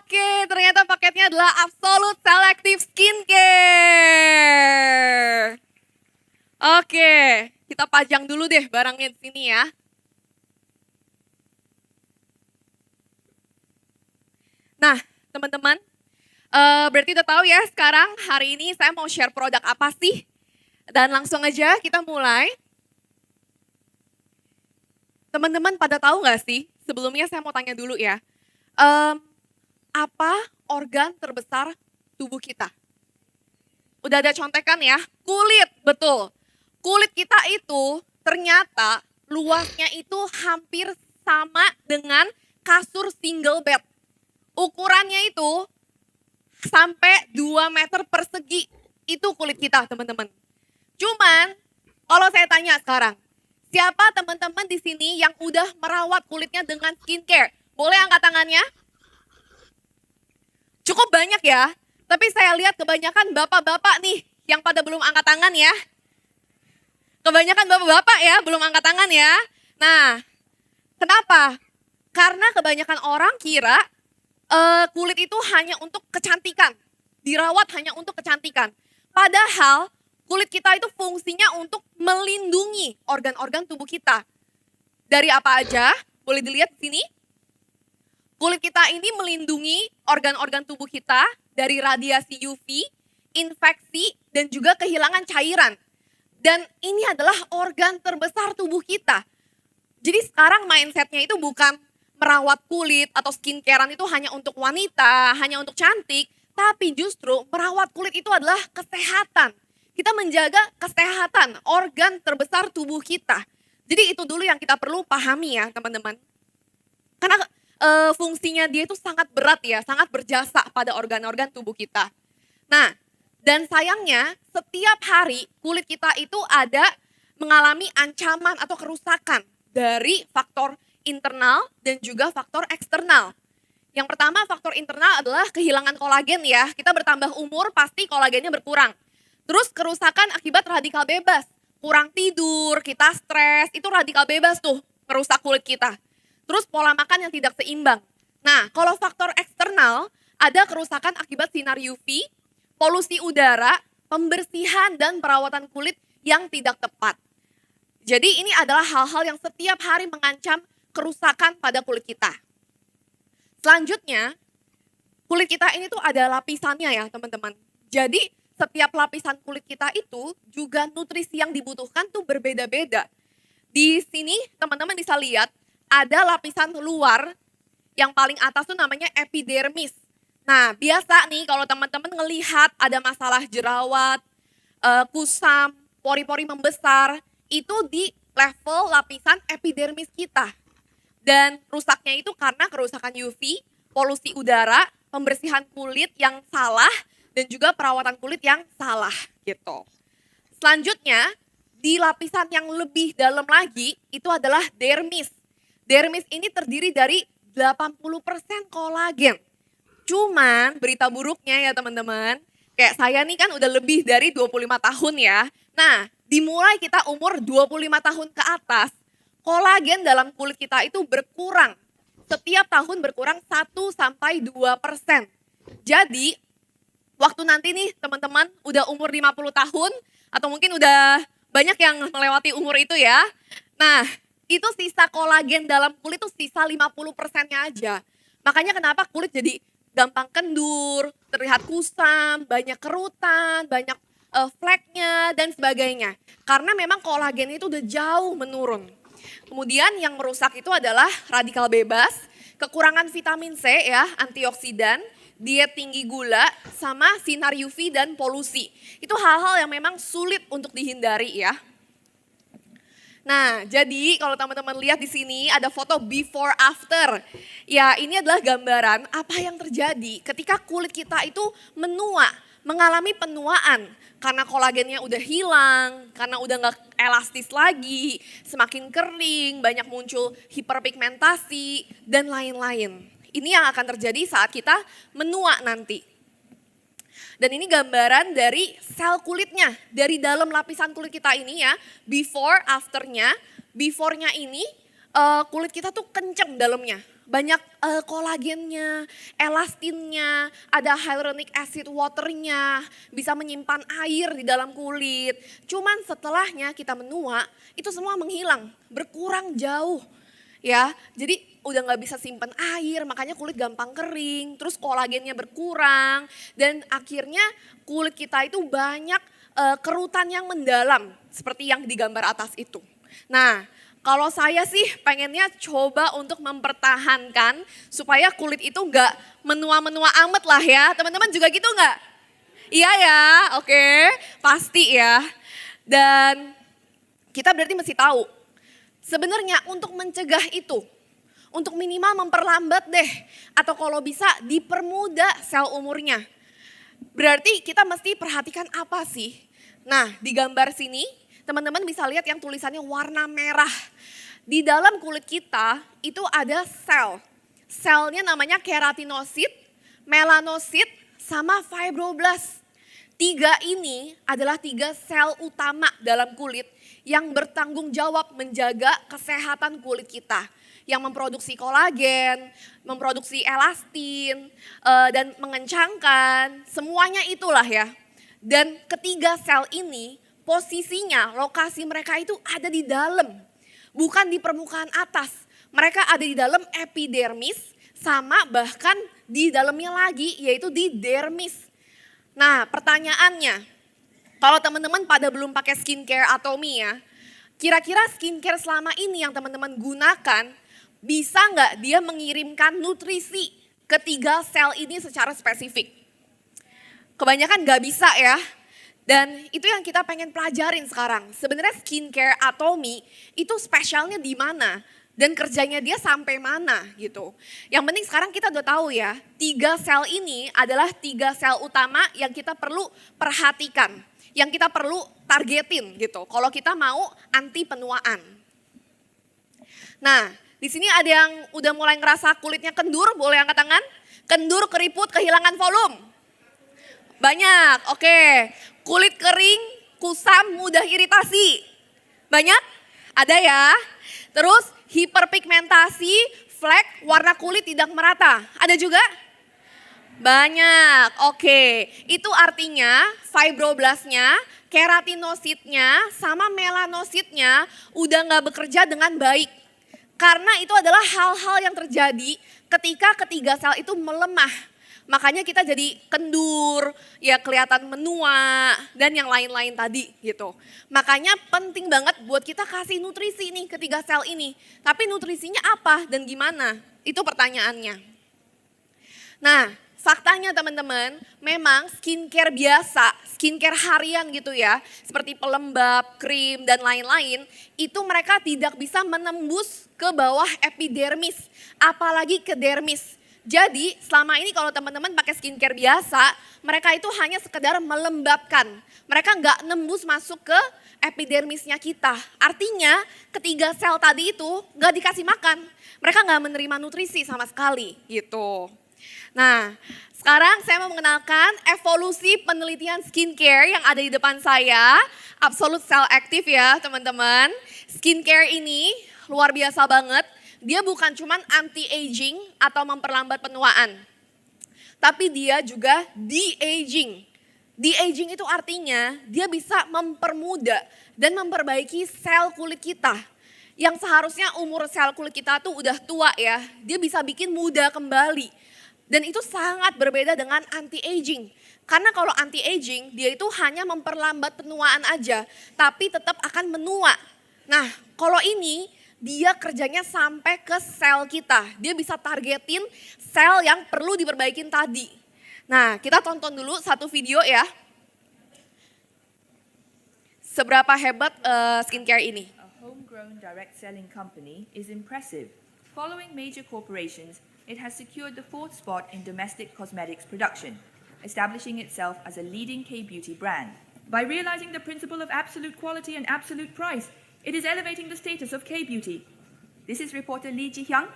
Oke, ternyata paketnya adalah Absolute Selective Skincare. Oke, kita pajang dulu deh barangnya di sini ya. Nah, teman-teman, berarti udah tahu ya sekarang hari ini saya mau share produk apa sih? Dan langsung aja kita mulai. Teman-teman pada tahu nggak sih? Sebelumnya saya mau tanya dulu ya. Apa organ terbesar tubuh kita? Udah ada contekan ya? Kulit, betul. Kulit kita itu ternyata luasnya itu hampir sama dengan kasur single bed. Ukurannya itu sampai 2 meter persegi. Itu kulit kita, teman-teman. Cuman, kalau saya tanya sekarang, siapa teman-teman di sini yang udah merawat kulitnya dengan skincare? Boleh angkat tangannya? Cukup banyak ya, tapi saya lihat kebanyakan bapak-bapak nih yang pada belum angkat tangan ya. Kebanyakan bapak-bapak ya, belum angkat tangan ya. Nah, kenapa? Karena kebanyakan orang kira kulit itu hanya untuk kecantikan. Dirawat hanya untuk kecantikan. Padahal kulit kita itu fungsinya untuk melindungi organ-organ tubuh kita. Dari apa aja? Boleh dilihat di sini. Kulit kita ini melindungi organ-organ tubuh kita dari radiasi UV, infeksi, dan juga kehilangan cairan. Dan ini adalah organ terbesar tubuh kita. Jadi sekarang mindsetnya itu bukan merawat kulit atau skincarean itu hanya untuk wanita, hanya untuk cantik. Tapi justru merawat kulit itu adalah kesehatan. Kita menjaga kesehatan organ terbesar tubuh kita. Jadi itu dulu yang kita perlu pahami ya teman-teman. Karena fungsinya dia itu sangat berat ya, sangat berjasa pada organ-organ tubuh kita. Nah, dan sayangnya setiap hari kulit kita itu ada mengalami ancaman atau kerusakan dari faktor internal dan juga faktor eksternal. Yang pertama faktor internal adalah kehilangan kolagen ya, kita bertambah umur pasti kolagennya berkurang. Terus kerusakan akibat radikal bebas, kurang tidur, kita stres, itu radikal bebas tuh merusak kulit kita. Terus pola makan yang tidak seimbang. Nah, kalau faktor eksternal, ada kerusakan akibat sinar UV, polusi udara, pembersihan dan perawatan kulit yang tidak tepat. Jadi ini adalah hal-hal yang setiap hari mengancam kerusakan pada kulit kita. Selanjutnya, kulit kita ini tuh ada lapisannya ya teman-teman. Jadi setiap lapisan kulit kita itu juga nutrisi yang dibutuhkan tuh berbeda-beda. Di sini teman-teman bisa lihat, ada lapisan luar yang paling atas tuh namanya epidermis. Nah biasa nih kalau teman-teman ngelihat ada masalah jerawat, kusam, pori-pori membesar, itu di level lapisan epidermis kita. Dan rusaknya itu karena kerusakan UV, polusi udara, pembersihan kulit yang salah, dan juga perawatan kulit yang salah gitu. Selanjutnya di lapisan yang lebih dalam lagi itu adalah dermis. Dermis ini terdiri dari 80% kolagen. Cuman berita buruknya ya teman-teman, kayak saya nih kan udah lebih dari 25 tahun ya. Nah, dimulai kita umur 25 tahun ke atas, kolagen dalam kulit kita itu berkurang. Setiap tahun berkurang 1-2%. Jadi, waktu nanti nih teman-teman udah umur 50 tahun, atau mungkin udah banyak yang melewati umur itu ya. Nah, itu sisa kolagen dalam kulit tuh sisa 50%-nya aja. Makanya kenapa kulit jadi gampang kendur, terlihat kusam, banyak kerutan, banyak fleknya dan sebagainya. Karena memang kolagen itu udah jauh menurun. Kemudian yang merusak itu adalah radikal bebas, kekurangan vitamin C ya, antioksidan, diet tinggi gula, sama sinar UV dan polusi. Itu hal-hal yang memang sulit untuk dihindari ya. Nah, jadi kalau teman-teman lihat di sini ada foto before after. Ya, ini adalah gambaran apa yang terjadi ketika kulit kita itu menua, mengalami penuaan. Karena kolagennya udah hilang, karena udah gak elastis lagi, semakin kering, banyak muncul hiperpigmentasi, dan lain-lain. Ini yang akan terjadi saat kita menua nanti. Dan ini gambaran dari sel kulitnya, dari dalam lapisan kulit kita ini ya, before, afternya. Before-nya ini kulit kita tuh kenceng dalamnya, banyak kolagennya, elastinnya, ada hyaluronic acid waternya, bisa menyimpan air di dalam kulit. Cuman setelahnya kita menua, itu semua menghilang, berkurang jauh. Ya, jadi udah nggak bisa simpan air, makanya kulit gampang kering, terus kolagennya berkurang, dan akhirnya kulit kita itu banyak kerutan yang mendalam, seperti yang di gambar atas itu. Nah, kalau saya sih pengennya coba untuk mempertahankan supaya kulit itu nggak menua-menua amat lah ya. Teman-teman juga gitu nggak? Iya ya, oke, pasti ya. Dan kita berarti mesti tahu, sebenarnya untuk mencegah itu, untuk minimal memperlambat deh, atau kalau bisa dipermudah sel umurnya. Berarti kita mesti perhatikan apa sih? Nah, di gambar sini teman-teman bisa lihat yang tulisannya warna merah. Di dalam kulit kita itu ada sel. Selnya namanya keratinosit, melanosit, sama fibroblast. 3 ini adalah 3 sel utama dalam kulit yang bertanggung jawab menjaga kesehatan kulit kita. Yang memproduksi kolagen, memproduksi elastin, dan mengencangkan, semuanya itulah ya. Dan ketiga sel ini posisinya, lokasi mereka itu ada di dalam, bukan di permukaan atas. Mereka ada di dalam epidermis, sama bahkan di dalamnya lagi, yaitu di dermis. Nah, pertanyaannya, kalau teman-teman pada belum pakai skincare Atomy ya, kira-kira skincare selama ini yang teman-teman gunakan, bisa nggak dia mengirimkan nutrisi ke 3 sel ini secara spesifik? Kebanyakan nggak bisa ya. Dan itu yang kita pengen pelajarin sekarang. Sebenarnya skincare Atomy itu spesialnya di mana dan kerjanya dia sampai mana gitu. Yang penting sekarang kita udah tahu ya, 3 sel ini adalah 3 sel utama yang kita perlu perhatikan, yang kita perlu targetin gitu. Kalau kita mau anti penuaan. Nah, di sini ada yang udah mulai ngerasa kulitnya kendur, boleh angkat tangan? Kendur, keriput, kehilangan volume. Banyak, oke. Kulit kering, kusam, mudah iritasi. Banyak? Ada ya. Terus hiperpigmentasi, flek, warna kulit tidak merata. Ada juga? Banyak, oke. Itu artinya fibroblastnya, keratinositnya, sama melanositnya udah gak bekerja dengan baik. Karena itu adalah hal-hal yang terjadi ketika ketiga sel itu melemah. Makanya kita jadi kendur, ya kelihatan menua, dan yang lain-lain tadi gitu. Makanya penting banget buat kita kasih nutrisi nih ke 3 sel ini. Tapi nutrisinya apa dan gimana? Itu pertanyaannya. Nah, faktanya teman-teman, memang skincare biasa, skincare harian gitu ya, seperti pelembab, krim, dan lain-lain, itu mereka tidak bisa menembus ke bawah epidermis, apalagi ke dermis. Jadi selama ini kalau teman-teman pakai skincare biasa, mereka itu hanya sekedar melembabkan. Mereka nggak nembus masuk ke epidermisnya kita. Artinya ketiga sel tadi itu nggak dikasih makan. Mereka nggak menerima nutrisi sama sekali gitu. Nah, sekarang saya mau mengenalkan evolusi penelitian skincare yang ada di depan saya. Absolute Cell Active ya teman-teman. Skincare ini luar biasa banget. Dia bukan cuma anti-aging atau memperlambat penuaan. Tapi dia juga de-aging. De-aging itu artinya dia bisa mempermudah dan memperbaiki sel kulit kita. Yang seharusnya umur sel kulit kita tuh udah tua ya. Dia bisa bikin muda kembali. Dan itu sangat berbeda dengan anti-aging. Karena kalau anti-aging dia itu hanya memperlambat penuaan aja. Tapi tetap akan menua. Nah kalau ini dia kerjanya sampai ke sel kita. Dia bisa targetin sel yang perlu diperbaikin tadi. Nah, kita tonton dulu satu video ya. Seberapa hebat skincare ini. A homegrown direct selling company is impressive. Following major corporations, it has secured the 4th spot in domestic cosmetics production, establishing itself as a leading K-beauty brand. By realizing the principle of absolute quality and absolute price, it is elevating the status of K-beauty. This is reporter Li Jihyang.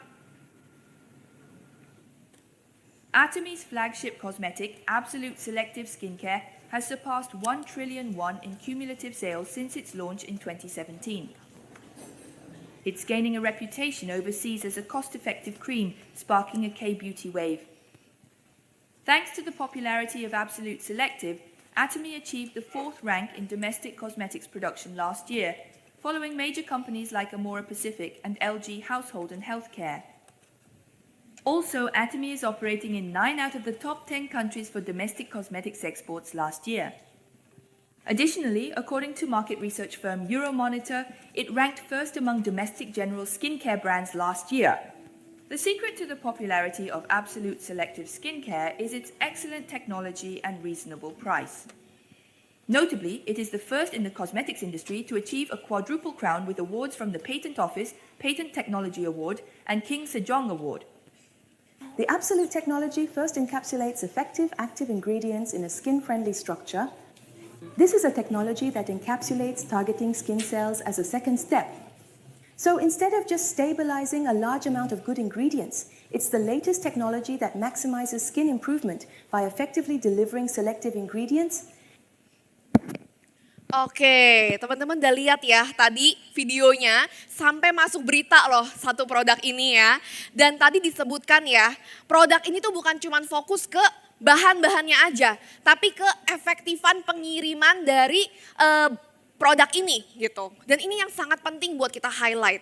Atomy's flagship cosmetic, Absolute Selective Skincare, has surpassed 1 trillion won in cumulative sales since its launch in 2017. It's gaining a reputation overseas as a cost-effective cream, sparking a K-beauty wave. Thanks to the popularity of Absolute Selective, Atomy achieved the 4th rank in domestic cosmetics production last year, following major companies like Amora Pacific and LG Household and Healthcare. Also, Atomy is operating in 9 out of the top 10 countries for domestic cosmetics exports last year. Additionally, according to market research firm Euromonitor, it ranked first among domestic general skincare brands last year. The secret to the popularity of Absolute Selective skincare is its excellent technology and reasonable price. Notably, it is the first in the cosmetics industry to achieve a quadruple crown with awards from the Patent Office, Patent Technology Award, and King Sejong Award. The Absolute technology first encapsulates effective active ingredients in a skin-friendly structure. This is a technology that encapsulates targeting skin cells as a second step. So instead of just stabilizing a large amount of good ingredients, it's the latest technology that maximizes skin improvement by effectively delivering selective ingredients. Oke, teman-teman udah lihat ya tadi videonya sampai masuk berita loh satu produk ini ya. Dan tadi disebutkan ya, produk ini tuh bukan cuma fokus ke bahan-bahannya aja, tapi ke efektifan pengiriman dari produk ini gitu. Dan ini yang sangat penting buat kita highlight.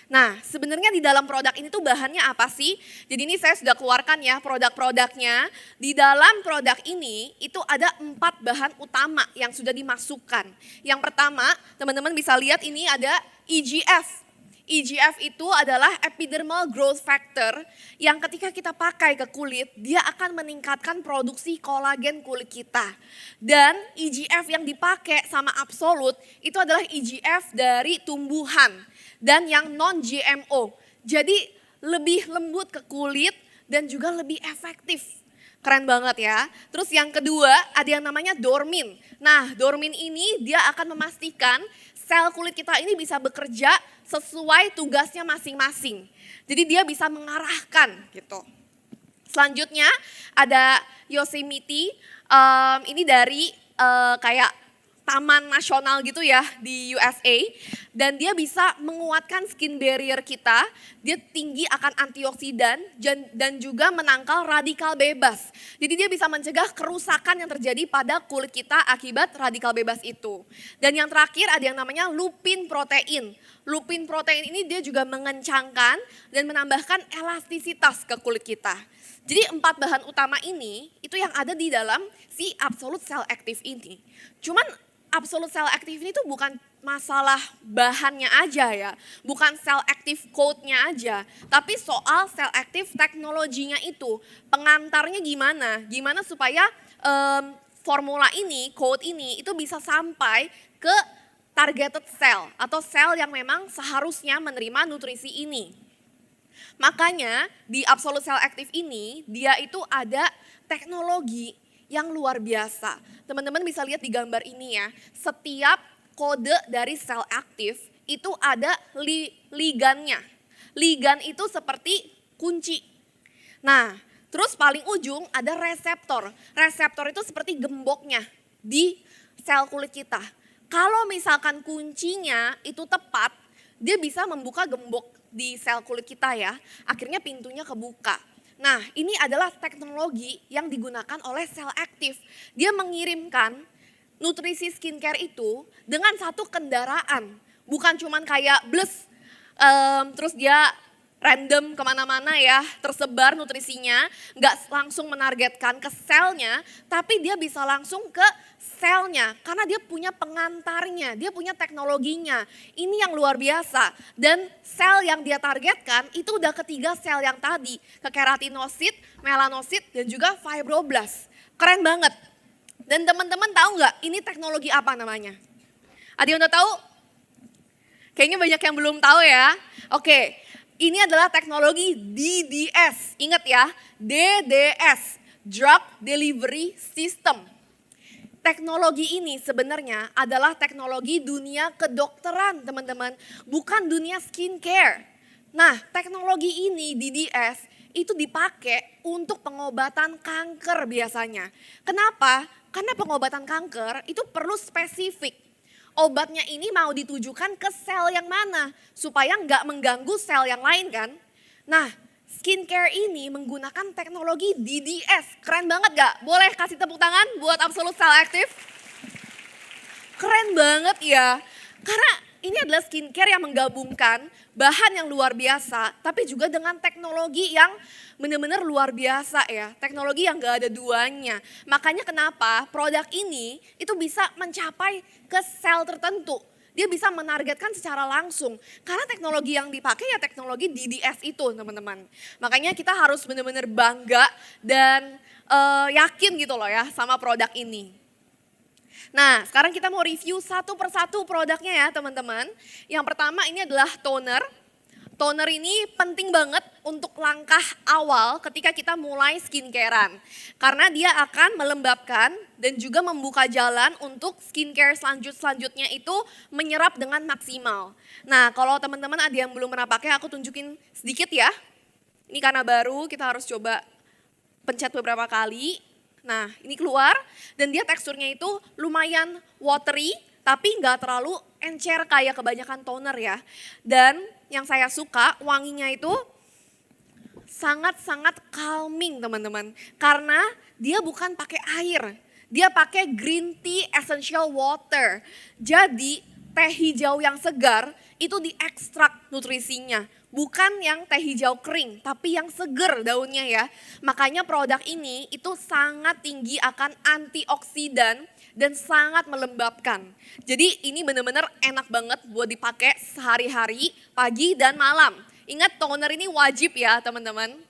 Nah, sebenarnya di dalam produk ini tuh bahannya apa sih? Jadi ini saya sudah keluarkan ya produk-produknya. Di dalam produk ini itu ada 4 bahan utama yang sudah dimasukkan. Yang pertama, teman-teman bisa lihat ini ada EGF. EGF itu adalah epidermal growth factor yang ketika kita pakai ke kulit, dia akan meningkatkan produksi kolagen kulit kita. Dan EGF yang dipakai sama Absolute itu adalah EGF dari tumbuhan dan yang non-GMO. Jadi lebih lembut ke kulit dan juga lebih efektif. Keren banget ya. Terus yang kedua ada yang namanya Dormin. Nah, Dormin ini dia akan memastikan sel kulit kita ini bisa bekerja sesuai tugasnya masing-masing. Jadi dia bisa mengarahkan gitu. Selanjutnya ada Yosemite, ini dari kayak taman nasional gitu ya di USA. Dan dia bisa menguatkan skin barrier kita, dia tinggi akan antioksidan dan juga menangkal radikal bebas. Jadi dia bisa mencegah kerusakan yang terjadi pada kulit kita akibat radikal bebas itu. Dan yang terakhir ada yang namanya lupin protein. Lupin protein ini dia juga mengencangkan dan menambahkan elastisitas ke kulit kita. Jadi 4 bahan utama ini itu yang ada di dalam si Absolute Cell Active ini. Cuman Absolute Cell Active ini tuh bukan masalah bahannya aja ya, bukan cell active code-nya aja, tapi soal cell active teknologinya itu, pengantarnya gimana supaya formula ini, code ini itu bisa sampai ke targeted cell atau sel yang memang seharusnya menerima nutrisi ini. Makanya di Absolute Cell Active ini dia itu ada teknologi yang luar biasa. Teman-teman bisa lihat di gambar ini ya, setiap kode dari sel aktif itu ada ligannya. Ligan itu seperti kunci. Nah, terus paling ujung ada reseptor. Reseptor itu seperti gemboknya di sel kulit kita. Kalau misalkan kuncinya itu tepat, dia bisa membuka gembok di sel kulit kita ya. Akhirnya pintunya kebuka. Nah, ini adalah teknologi yang digunakan oleh sel aktif. Dia mengirimkan nutrisi skincare itu dengan satu kendaraan. Bukan cuman kayak bles, terus dia random kemana-mana ya, tersebar nutrisinya, nggak langsung menargetkan ke selnya, tapi dia bisa langsung ke selnya karena dia punya pengantarnya, dia punya teknologinya. Ini yang luar biasa dan sel yang dia targetkan itu udah ketiga sel yang tadi, ke keratinosit, melanosit dan juga fibroblast. Keren banget. Dan teman-teman tahu nggak ini teknologi apa namanya? Ada yang udah tahu? Kayaknya banyak yang belum tahu ya. Oke, ini adalah teknologi DDS. Ingat ya, DDS, Drug Delivery System. Teknologi ini sebenarnya adalah teknologi dunia kedokteran teman-teman, bukan dunia skincare. Nah, teknologi ini DDS itu dipakai untuk pengobatan kanker biasanya. Kenapa? Karena pengobatan kanker itu perlu spesifik. obatnya ini mau ditujukan ke sel yang mana supaya nggak mengganggu sel yang lain kan. Nah, skincare ini menggunakan teknologi DDS. Keren banget gak? Boleh kasih tepuk tangan buat Absolute Cell Active? Keren banget ya. Karena ini adalah skincare yang menggabungkan bahan yang luar biasa, tapi juga dengan teknologi yang benar-benar luar biasa ya. Teknologi yang gak ada duanya. Makanya kenapa produk ini itu bisa mencapai ke sel tertentu. Dia bisa menargetkan secara langsung. Karena teknologi yang dipakai ya teknologi DDS itu teman-teman. Makanya kita harus benar-benar bangga dan yakin gitu loh ya sama produk ini. Nah, sekarang kita mau review satu persatu produknya ya teman-teman. Yang pertama ini adalah toner. Toner ini penting banget untuk langkah awal ketika kita mulai skincarean. Karena dia akan melembabkan dan juga membuka jalan untuk skincare selanjutnya itu menyerap dengan maksimal. Nah, kalau teman-teman ada yang belum pernah pakai, aku tunjukin sedikit ya. Ini karena baru, kita harus coba pencet beberapa kali. Nah, ini keluar dan dia teksturnya itu lumayan watery, tapi nggak terlalu encer kayak kebanyakan toner ya. Dan yang saya suka wanginya itu sangat-sangat calming teman-teman. Karena dia bukan pakai air, dia pakai green tea essential water. Jadi teh hijau yang segar itu diekstrak nutrisinya. Bukan yang teh hijau kering, tapi yang seger daunnya ya. Makanya produk ini itu sangat tinggi akan antioksidan dan sangat melembabkan. Jadi ini benar-benar enak banget buat dipakai sehari-hari, pagi dan malam. Ingat toner ini wajib ya teman-teman.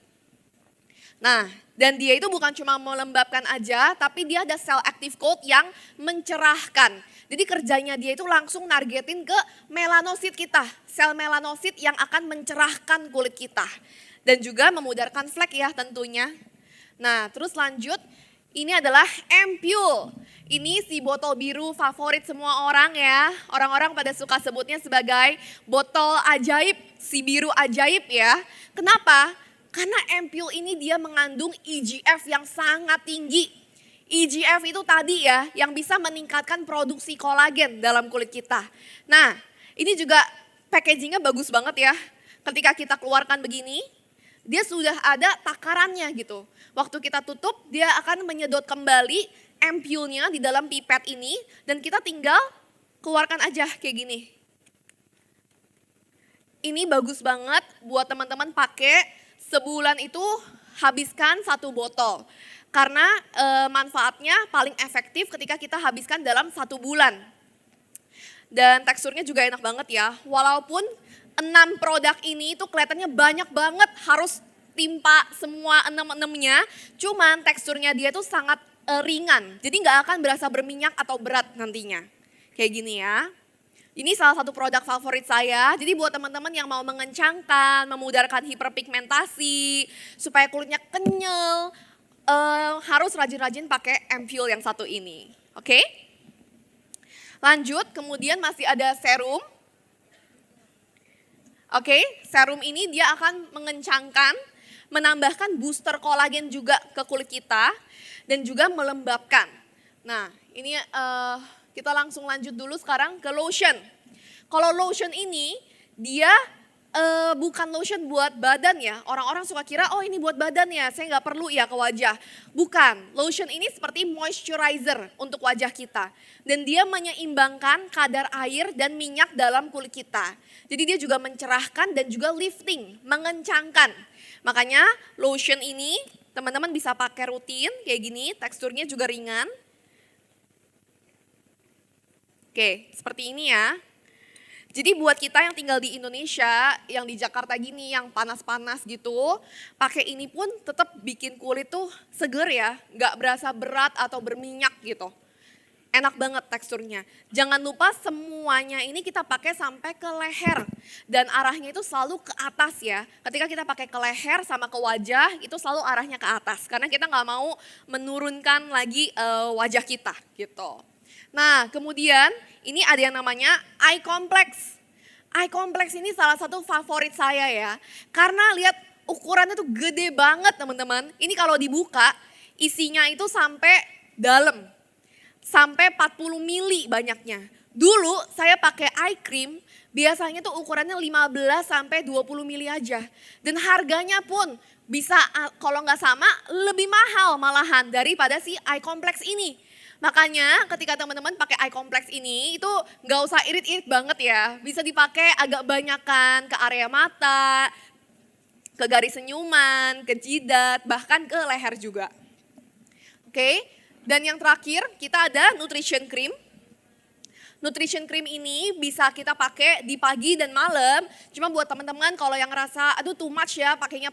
Nah, dan dia itu bukan cuma melembabkan aja, tapi dia ada cell active coat yang mencerahkan. Jadi kerjanya dia itu langsung nargetin ke melanosit kita, sel melanosit yang akan mencerahkan kulit kita. Dan juga memudarkan flek ya tentunya. Nah, terus lanjut, ini adalah ampule. Ini si botol biru favorit semua orang ya. Orang-orang pada suka sebutnya sebagai botol ajaib, si biru ajaib ya. Kenapa? Karena ampule ini dia mengandung EGF yang sangat tinggi. EGF itu tadi ya yang bisa meningkatkan produksi kolagen dalam kulit kita. Nah, ini juga packagingnya bagus banget ya. Ketika kita keluarkan begini, dia sudah ada takarannya gitu. Waktu kita tutup, dia akan menyedot kembali ampule-nya di dalam pipet ini dan kita tinggal keluarkan aja kayak gini. Ini bagus banget buat teman-teman pakai sebulan itu habiskan 1 botol. Karena manfaatnya paling efektif ketika kita habiskan dalam 1 bulan. Dan teksturnya juga enak banget ya. Walaupun 6 produk ini itu kelihatannya banyak banget harus timpa semua 6-6-nya. Cuman teksturnya dia tuh sangat ringan. Jadi nggak akan berasa berminyak atau berat nantinya. Kayak gini ya. Ini salah satu produk favorit saya. Jadi buat teman-teman yang mau mengencangkan, memudarkan hiperpigmentasi, supaya kulitnya kenyal, harus rajin-rajin pakai ampule yang satu ini. Oke? Lanjut, kemudian masih ada serum. Oke, serum ini dia akan mengencangkan, menambahkan booster kolagen juga ke kulit kita, dan juga melembabkan. Nah, ini kita langsung lanjut dulu sekarang ke lotion. Kalau lotion ini dia bukan lotion buat badan ya. Orang-orang suka kira oh ini buat badan ya, saya nggak perlu ya ke wajah. Bukan, lotion ini seperti moisturizer untuk wajah kita. Dan dia menyeimbangkan kadar air dan minyak dalam kulit kita. Jadi dia juga mencerahkan dan juga lifting, mengencangkan. Makanya lotion ini teman-teman bisa pakai rutin kayak gini, teksturnya juga ringan. Oke, seperti ini ya. Jadi buat kita yang tinggal di Indonesia, yang di Jakarta gini, yang panas-panas gitu, pakai ini pun tetap bikin kulit tuh seger ya, nggak berasa berat atau berminyak gitu. Enak banget teksturnya. Jangan lupa semuanya ini kita pakai sampai ke leher. Dan arahnya itu selalu ke atas ya. Ketika kita pakai ke leher sama ke wajah, itu selalu arahnya ke atas. Karena kita nggak mau menurunkan lagi wajah kita gitu. Nah kemudian ini ada yang namanya eye complex. Eye complex ini salah satu favorit saya ya. Karena lihat ukurannya tuh gede banget teman-teman. Ini kalau dibuka isinya itu sampai dalam. Sampai 40 mili banyaknya. Dulu saya pakai eye cream, biasanya tuh ukurannya 15 sampai 20 mili aja. Dan harganya pun bisa kalau nggak sama lebih mahal malahan daripada si eye complex ini. Makanya ketika teman-teman pakai eye complex ini itu nggak usah irit-irit banget ya. Bisa dipakai agak banyakan ke area mata, ke garis senyuman, ke jidat, bahkan ke leher juga. Oke, dan yang terakhir kita ada nutrition cream. Nutrition cream ini bisa kita pakai di pagi dan malam. Cuma buat teman-teman kalau yang ngerasa aduh too much ya pakainya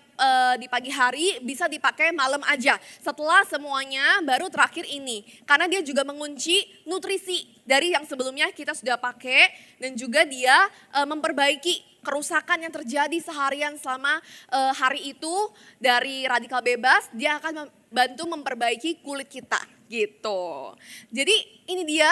di pagi hari, bisa dipakai malam aja. Setelah semuanya baru terakhir ini. Karena dia juga mengunci nutrisi dari yang sebelumnya kita sudah pakai dan juga dia memperbaiki kerusakan yang terjadi seharian selama hari itu dari radikal bebas. Dia akan membantu memperbaiki kulit kita gitu. Jadi ini dia